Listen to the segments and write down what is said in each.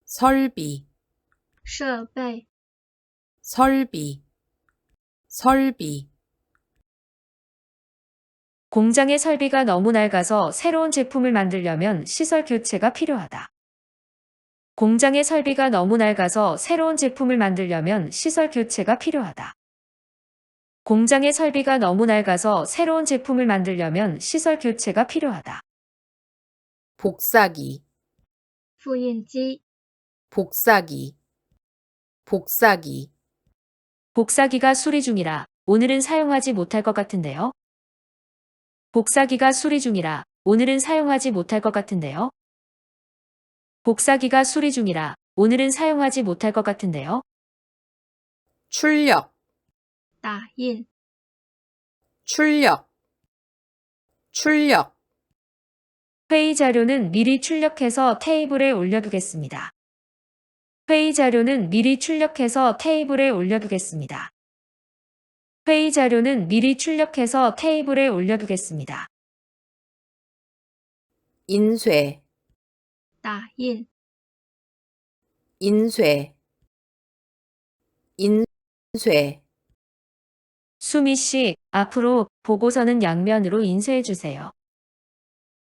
설비, 设备 설비, 설비. 공장의 설비가 너무 낡아서 새로운 제품을 만들려면 시설 교체가 필요하다. 공장의 설비가 너무 낡아서 새로운 제품을 만들려면 시설 교체가 필요하다. 공장의 설비가 너무 낡아서 새로운 제품을 만들려면 시설 교체가 필요하다. 복사기, 复印机 복사기, 복사기. 복사기가 수리 중이라 오늘은 사용하지 못할 것 같은데요. 복사기가 수리 중이라 오늘은 사용하지 못할 것 같은데요. 복사기가 수리 중이라 오늘은 사용하지 못할 것 같은데요. 출력, 打印 출력, 출력. 회의 자료는 미리 출력해서 테이블에 올려두겠습니다. 회의 자료는 미리 출력해서 테이블에 올려두겠습니다. 회의 자료는 미리 출력해서 테이블에 올려두겠습니다. 인쇄, 打印 인쇄, 인쇄. 수미 씨, 앞으로 보고서는 양면으로 인쇄해 주세요.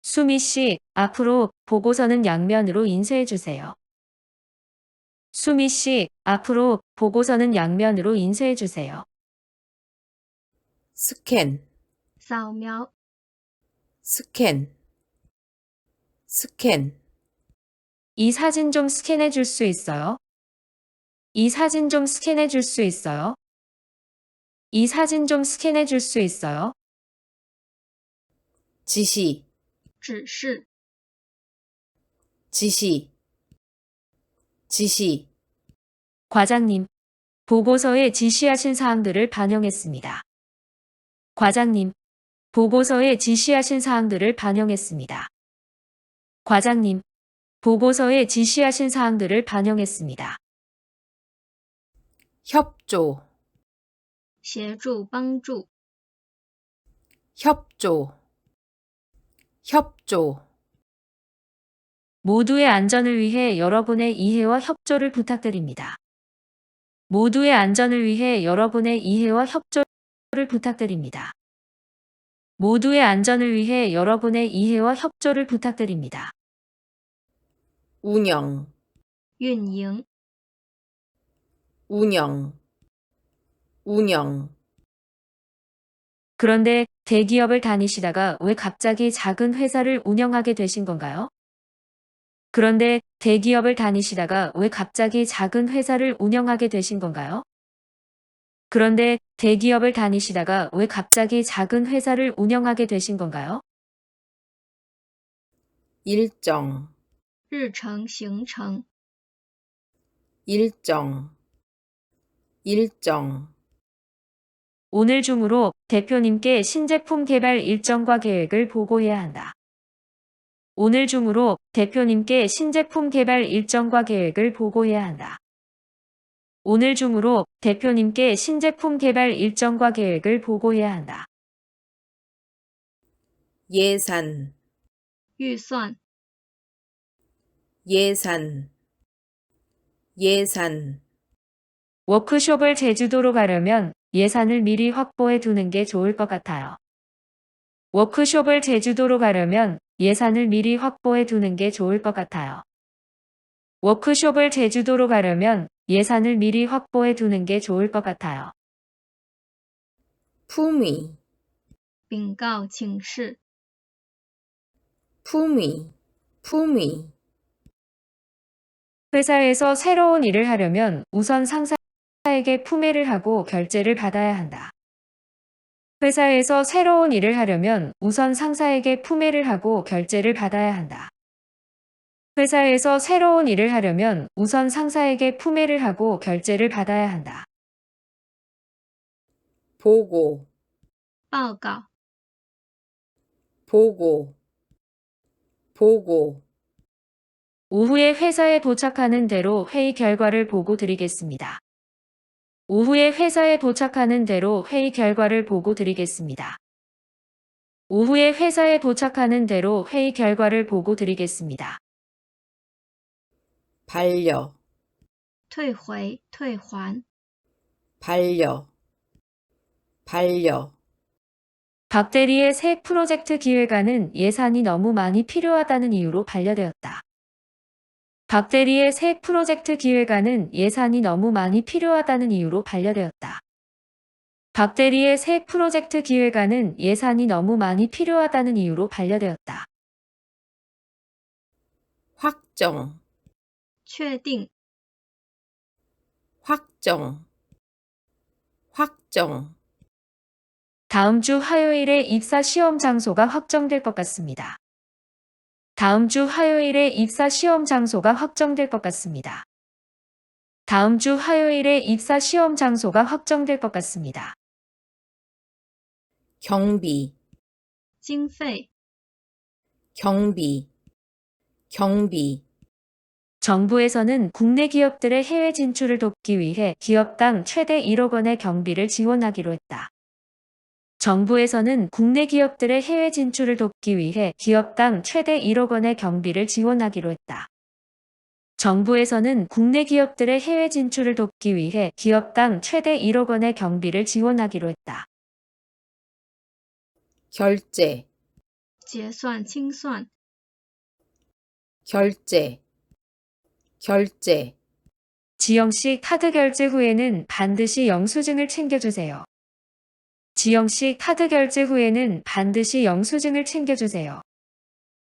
수미 씨, 앞으로 보고서는 양면으로 인쇄해 주세요. 수미 씨, 앞으로 보고서는 양면으로 인쇄해 주세요. 스캔, 扫描 스캔, 스캔. 이 사진 좀 스캔해 줄 수 있어요? 이 사진 좀 스캔해 줄 수 있어요? 이 사진 좀 스캔해 줄 수 있어요? 지시, 指示 지시, 지시. 과장님, 보고서에 지시하신 사항들을 반영했습니다. 과장님, 보고서에 지시하신 사항들을 반영했습니다. 과장님, 보고서에 지시하신 사항들을 반영했습니다. 협조, 协助帮助 협조, 협조. 모두의 안전을 위해 여러분의 이해와 협조를 부탁드립니다. 모두의 안전을 위해 여러분의 이해와 협조를 부탁드립니다. 모두의 안전을 위해 여러분의 이해와 협조를 부탁드립니다. 운영, 运营 운영, 운영. 그런데 대기업을 다니시다가 왜 갑자기 작은 회사를 운영하게 되신 건가요? 그런데 대기업을 다니시다가 왜 갑자기 작은 회사를 운영하게 되신 건가요? 그런데 대기업을 다니시다가 왜 갑자기 작은 회사를 운영하게 되신 건가요? 일정, 日程行程 일정, 일정. 오늘 중으로 대표님께 신제품 개발 일정과 계획을 보고해야 한다. 오늘 중으로 대표님께 신제품 개발 일정과 계획을 보고해야 한다. 오늘 중으로 대표님께 신제품 개발 일정과 계획을 보고해야 한다. 예산, 预算 예산, 예산. 워크숍을 제주도로 가려면 예산을 미리 확보해 두는 게 좋을 것 같아요. 워크숍을 제주도로 가려면 예산을 미리 확보해 두는 게 좋을 것 같아요. 워크숍을 제주도로 가려면 예산을 미리 확보해 두는 게 좋을 것 같아요. 품위, 禀告请示 품위, 품위. 회사에서 새로운 일을 하려면 우선 상사에게 품위를 하고 결제를 받아야 한다. 회사에서 새로운 일을 하려면 우선 상사에게 품위를 하고 결제를 받아야 한다. 회사에서 새로운 일을 하려면 우선 상사에게 품위를 하고 결제를 받아야 한다. 보고, 报告 보고, 보고. 오후에 회사에 도착하는 대로 회의 결과를 보고 드리겠습니다. 오후에 회사에 도착하는 대로 회의 결과를 보고 드리겠습니다. 오후에 회사에 도착하는 대로 회의 결과를 보고 드리겠습니다. 반려, 退回、退还。 반려, 반려, 박 대리의 새 프로젝트 기획안은 예산이 너무 많이 필요하다는 이유로 반려되었다. 박 대리의 새 프로젝트 기획안은 예산이 너무 많이 필요하다는 이유로 반려되었다. 박 대리의 새 프로젝트 기획안은 예산이 너무 많이 필요하다는 이유로 반려되었다. 확정, 确定、 확정, 확정, 다음 주 화요일에 입사 시험 장소가 확정될 것 같습니다. 다음 주 화요일에 입사 시험 장소가 확정될 것 같습니다. 다음 주 화요일에 입사 시험 장소가 확정될 것 같습니다. 경비, 经费、 경비, 경비, 정부에서는 국내 기업들의 해외 진출을 돕기 위해 기업당 최대 1억 원의 경비를 지원하기로 했다. 정부에서는 국내 기업들의 해외 진출을 돕기 위해 기업당 최대 1억 원의 경비를 지원하기로 했다. 정부에서는 국내 기업들의 해외 진출을 돕기 위해 기업당 최대 1억 원의 경비를 지원하기로 했다. 결제, 结算、清算、 결제, 결제, 지영씨 카드 결제 후에는 반드시 영수증을 챙겨주세요. 지영씨 카드 결제 후에는 반드시 영수증을 챙겨주세요.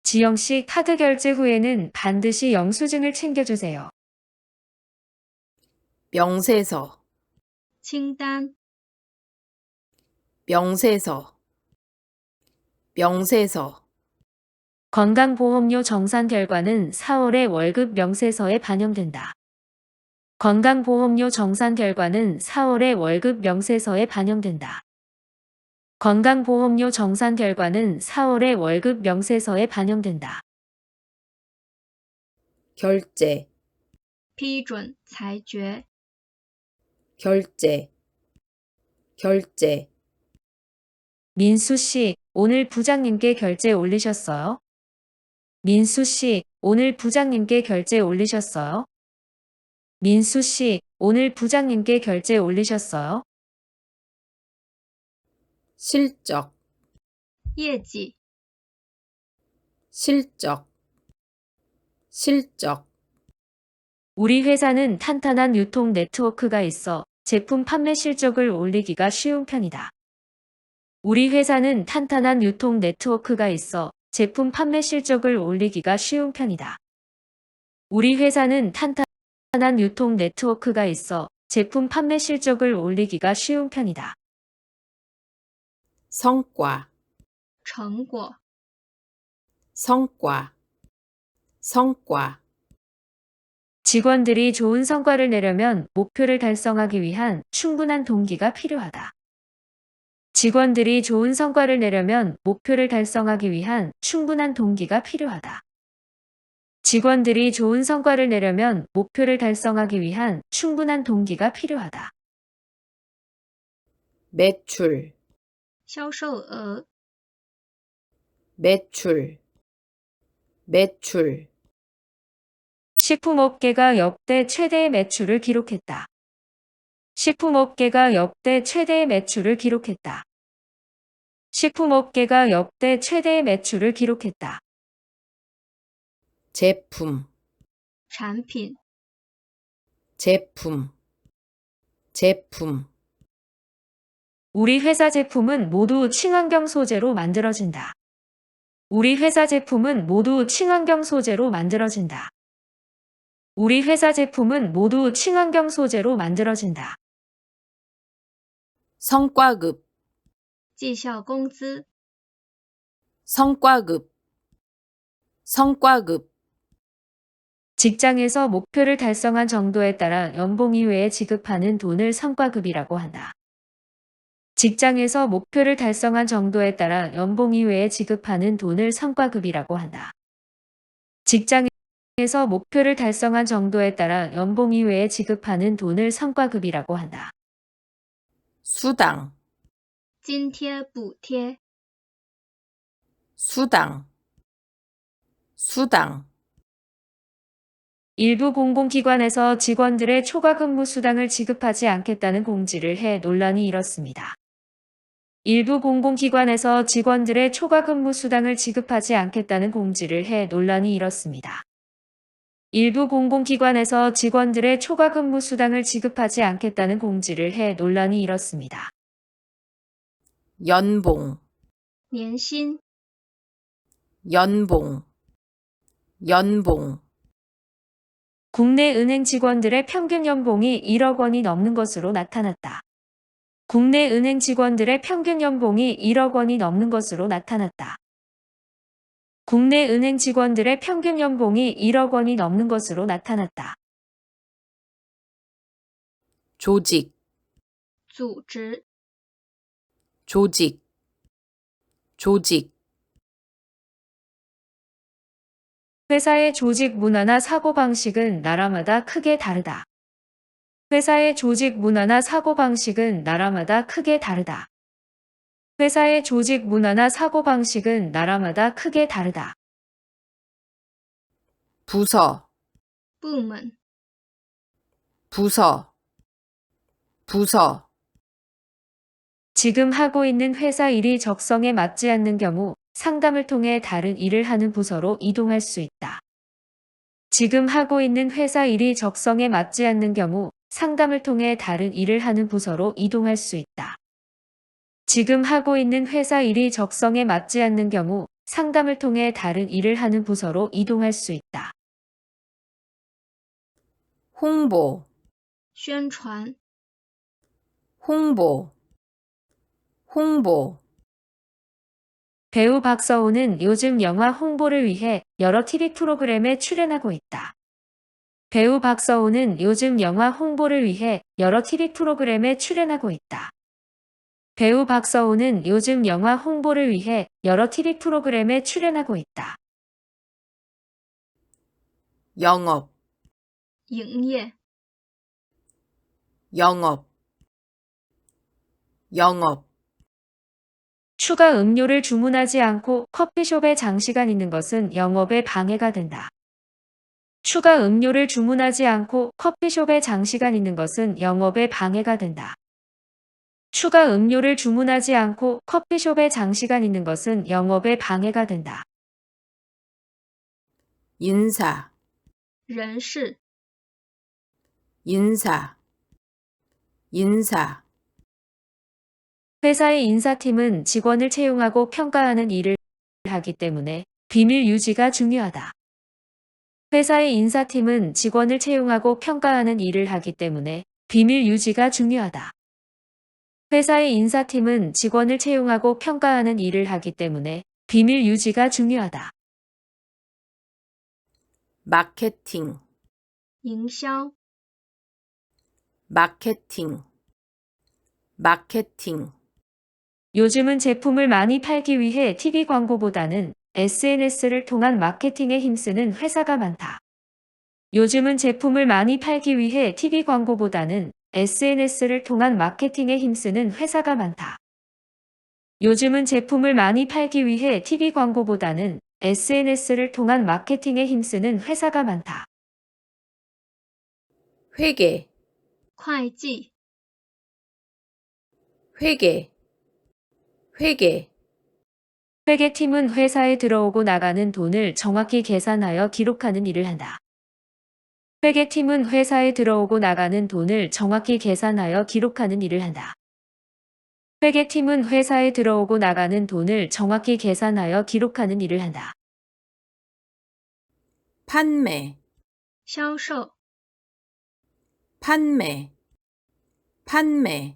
지영씨 카드 결제 후에는 반드시 영수증을 챙겨주세요. 명세서, 清单、 명세서, 명세서, 건강보험료 정산 결과는 4월의 월급 명세서에 반영된다. 건강보험료 정산 결과는 4월의 월급 명세서에 반영된다. 건강보험료 정산 결과는 4월의 월급 명세서에 반영된다. 결제, 批准、裁决、 결제, 결제, 민수씨, 오늘 부장님께 결제 올리셨어요? 민수씨, 오늘 부장님께 결제 올리셨어요? 민수씨, 오늘 부장님께 결제 올리셨어요? 실적, 业绩、 실적, 실적, 우리 회사는 탄탄한 유통 네트워크가 있어 제품 판매 실적을 올리기가 쉬운 편이다. 우리 회사는 탄탄한 유통 네트워크가 있어 제품 판매 실적을 올리기가 쉬운 편이다. 우리 회사는 탄탄한 유통 네트워크가 있어 제품 판매 실적을 올리기가 쉬운 편이다. 성과, 成果、 성과, 성과, 직원들이 좋은 성과를 내려면 목표를 달성하기 위한 충분한 동기가 필요하다. 직원들이 좋은 성과를 내려면 목표를 달성하기 위한 충분한 동기가 필요하다. 직원들이 좋은 성과를 내려면 목표를 달성하기 위한 충분한 동기가 필요하다. 매출, 销售额、 매출, 매출, 식품업계가 역대 최대의 매출을 기록했다. 식품업계가 역대 최대의 매출을 기록했다. 식품업계가 역대 최대의 매출을 기록했다. 제품, 产品、 제품, 제품, 우리 회사 제품은 모두 친환경 소재로 만들어진다. 우리 회사 제품은 모두 친환경 소재로 만들어진다. 우리 회사 제품은 모두 친환경 소재로 만들어진다. 성과급, 绩效工资、 성과급, 성과급, 직장에서 목표를 달성한 정도에 따라 연봉 이외에 지급하는 돈을 성과급이라고 한다. 직장에서 목표를 달성한 정도에 따라 연봉 이외에 지급하는 돈을 성과급이라고 한다. 직장에서 목표를 달성한 정도에 따라 연봉 이외에 지급하는 돈을 성과급이라고 한다. 수당, 津贴、补贴、 수당, 수당, 일부 공공기관에서 직원들의 초과 근무 수당을 지급하지 않겠다는 공지를 해 논란이 일었습니다. 일부 공공기관에서 직원들의 초과 근무 수당을 지급하지 않겠다는 공지를 해 논란이 일었습니다. 일부 공공기관에서 직원들의 초과 근무 수당을 지급하지 않겠다는 공지를 해 논란이 일었습니다. 연봉, 年薪 연봉, 연봉. 국내 은행 직원들의 평균 연봉이 1억 원이 넘는 것으로 나타났다. 국내 은행 직원들의 평균 연봉이 1억 원이 넘는 것으로 나타났다. 국내 은행 직원들의 평균 연봉이 1억 원이 넘는 것으로 나타났다. 조직, 组织 조직, 조직. 회사의 조직 문화나 사고방식은 나라마다 크게 다르다. 회사의 조직 문화나 사고방식은 나라마다 크게 다르다. 회사의 조직 문화나 사고방식은 나라마다 크게 다르다. 부서, 部门 부서, 부서. 지금 하고 있는 회사 일이 적성에 맞지 않는 경우 상담을 통해 다른 일을 하는 부서로 이동할 수 있다. 지금 하고 있는 회사 일이 적성에 맞지 않는 경우 상담을 통해 다른 일을 하는 부서로 이동할 수 있다. 지금 하고 있는 회사 일이 적성에 맞지 않는 경우 상담을 통해 다른 일을 하는 부서로 이동할 수 있다. 홍보, 宣传 홍보, 홍보. 배우 박서훈은 요즘 영화 홍보를 위해 여러 TV 프로그램에 출연하고 있다. 배우 박서훈은 요즘 영화 홍보를 위해 여러 TV 프로그램에 출연하고 있다. 배우 박서훈은 요즘 영화 홍보를 위해 여러 TV 프로그램에 출연하고 있다. 영업, 营业 영업, 영업. 추가 음료를 주문하지 않고 커피숍에 장시간 있는 것은 영업에 방해가 된다. 추가 음료를 주문하지 않고 커피숍에 장시간 있는 것은 영업에 방해가 된다. 추가 음료를 주문하지 않고 커피숍에 장시간 있는 것은 영업에 방해가 된다. 인사, 人事 인사, 인사. 회사의 인사팀은 직원을 채용하고 평가하는 일을 하기 때문에 비밀 유지가 중요하다. 회사의 인사팀은 직원을 채용하고 평가하는 일을 하기 때문에 비밀 유지가 중요하다. 회사의 인사팀은 직원을 채용하고 평가하는 일을 하기 때문에 비밀 유지가 중요하다. 마케팅, 营销 마케팅, 마케팅. 요즘은 제품을 많이 팔기 위해 TV 광고보다는 SNS를 통한 마케팅에 힘쓰는 회사가 많다. 요즘은 제품을 많이 팔기 위해 TV 광고보다는 SNS를 통한 마케팅에 힘쓰는 회사가 많다. 요즘은 제품을 많이 팔기 위해 TV 광고보다는 SNS를 통한 마케팅에 힘쓰는 회사가 많다. 회계, 会计 회계, 회계. 회계팀은 회사에 들어오고 나가는 돈을 정확히 계산하여 기록하는 일을 한다. 회계팀은 회사에 들어오고 나가는 돈을 정확히 계산하여 기록하는 일을 한다. 회계팀은 회사에 들어오고 나가는 돈을 정확히 계산하여 기록하는 일을 한다. 판매, 销售 판매, 판매.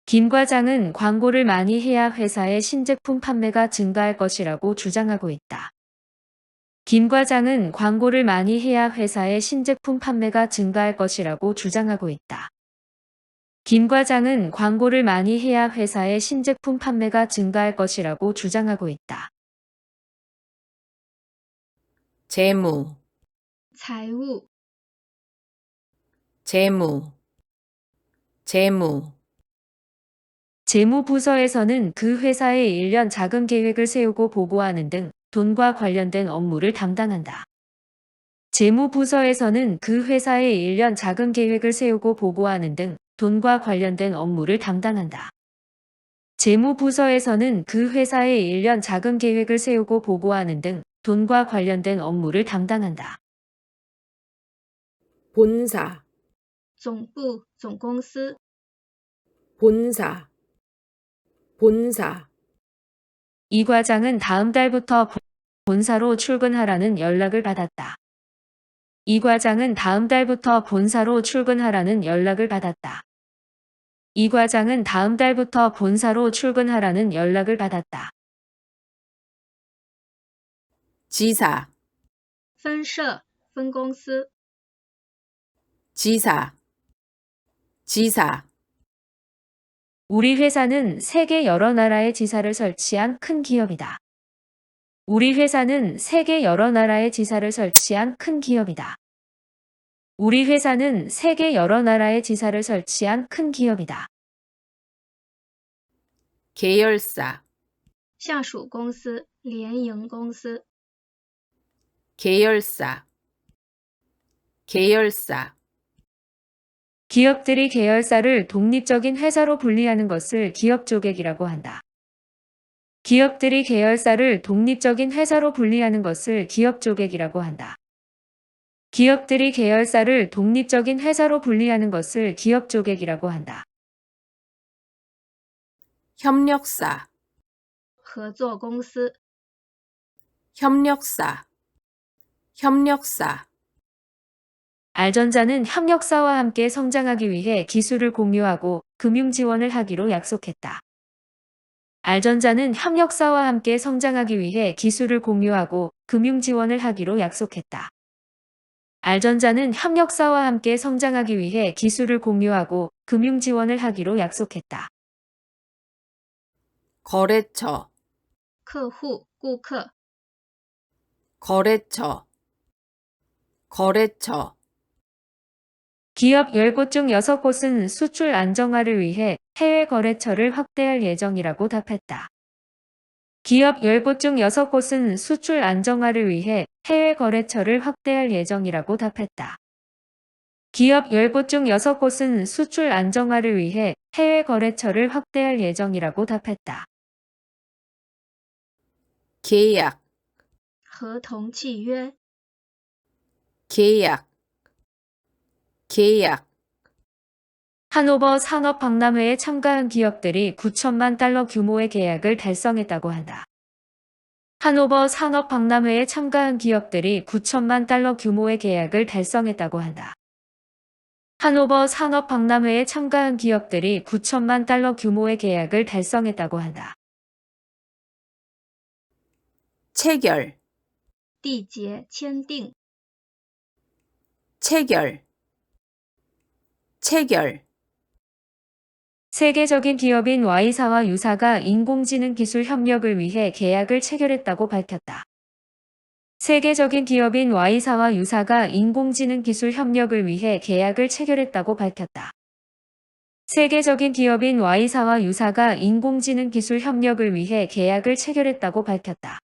김 과장은 광고를 많이 해야 회사의 신제품 판매가 증가할 것이라고 주장하고 있다. 김 과장은 광고를 많이 해야 회사의 신제품 판매가 증가할 것이라고 주장하고 있다. 김 과장은 광고를 많이 해야 회사의 신제품 판매가 증가할 것이라고 주장하고 있다. 재무, 财务 재무, 재무. 재무부서에서는 그 회사의 1년 자금 계획을 세우고 보고하는 등 돈과 관련된 업무를 담당한다. 재무부서에서는 그 회사의 1년 자금 계획을 세우고 보고하는 등 돈과 관련된 업무를 담당한다. 재무부서에서는 그 회사의 1년 자금 계획을 세우고 보고하는 등 돈과 관련된 업무를 담당한다. 본사, 总部、总公司、 본사, 본사, 이 과장은 다음 달부터 본사로 출근하라는 연락을 받았다. 이 과장은 다음 달부터 본사로 출근하라는 연락을 받았다. 이 과장은 다음 달부터 본사로 출근하라는 연락을 받았다. 지사, 分社、分公司、 지사, 지사, 우리 회사는 세계 여러 나라의 지사를 설치한 큰 기업이다. 우리 회사는 세계 여러 나라의 지사를 설치한 큰 기업이다. 우리 회사는 세계 여러 나라의 지사를 설치한 큰 기업이다. 계열사, 下属公司、联营公司、 계열사, 계열사, 기업들이 계열사를 독립적인 회사로 분리하는 것을 기업 조객이라고 한다. 기업들이 계열사를 독립적인 회사로 분리하는 것을 기업 조객이라고 한다. 기업들이 계열사를 독립적인 회사로 분리하는 것을 기업 조객이라고 한다. 협력사, 合作公司、 협력사, 협력사, 알전자는 협력사와 함께 성장하기 위해 기술을 공유하고 금융 지원을 하기로 약속했다. 알전자는 협력사와 함께 성장하기 위해 기술을 공유하고 금융 지원을 하기로 약속했다. 알전자는 협력사와 함께 성장하기 위해 기술을 공유하고 금융 지원을 하기로 약속했다. 거래처, 客户、顾客、 거래처, 거래처, 기업 10곳 중 6곳은 수출 안정화를 위해 해외 거래처를 확대할 예정이라고 답했다. 기업 10곳 중 6곳은 수출 안정화를 위해 해외 거래처를 확대할 예정이라고 답했다. 기업 10곳 중 6곳은 수출 안정화를 위해 해외 거래처를 확대할 예정이라고 답했다. 계약, 合同契约、 계약, 계약, 하노버 산업박람회에 참가한 기업들이 9천만 달러 규모의 계약을 달성했다고 한다. 하노버 산업박람회에 참가한 기업들이 9천만 달러 규모의 계약을 달성했다고 한다. 하노버 산업박람회에 참가한 기업들이 9천만 달러 규모의 계약을 달성했다고 한다. 체결, 缔结、签订、 체결, 체결, 세계적인 기업인 Y사와 유사가 인공지능 기술 협력을 위해 계약을 체결했다고 밝혔다. 세계적인 기업인 Y사와 유사가 인공지능 기술 협력을 위해 계약을 체결했다고 밝혔다. 세계적인 기업인 Y사와 유사가 인공지능 기술 협력을 위해 계약을 체결했다고 밝혔다.